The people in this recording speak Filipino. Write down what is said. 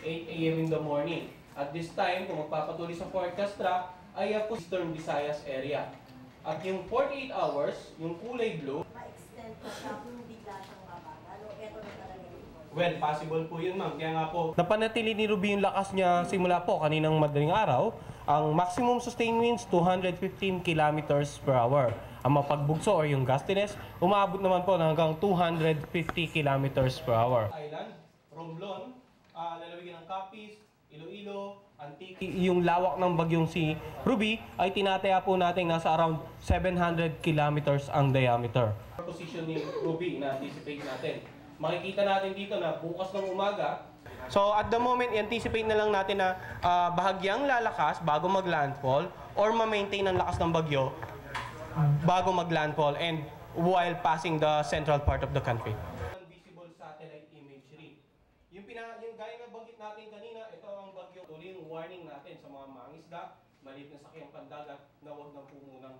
8 a.m. in the morning. At this time, kung magpapatuloy sa forecast track, ay po Eastern Visayas area. At yung 48 hours, yung kulay blue, ma-extend pa siya kung bigla siyang mabagal. O eto na talaga yung well, possible po yun, ma'am. Kaya nga po, napanatili ni Ruby yung lakas niya simula po kaninang madaling araw. Ang maximum sustained winds, 215 kilometers per hour. Ang mapagbugso or yung gustiness, umabot naman po hanggang 250 kilometers per hour. Island, Romblon, lalawigan ng Capiz, Iloilo, Antique. Yung lawak ng bagyong si Ruby ay tinataya po natin nasa around 700 kilometers ang diameter. Position ni Ruby na anticipate natin. Makikita natin dito na bukas ng umaga. So at the moment, i-anticipate na lang natin na bahagyang lalakas bago mag-landfall or ma-maintain ang lakas ng bagyo bago mag-landfall and while passing the central part of the country. Visible satellite imagery. Yung gaya na banggit natin kanina, ito ang bagyo. Tuloy yung warning natin sa mga mangisda, maliit na sakyang pandagat na huwag nang pumunang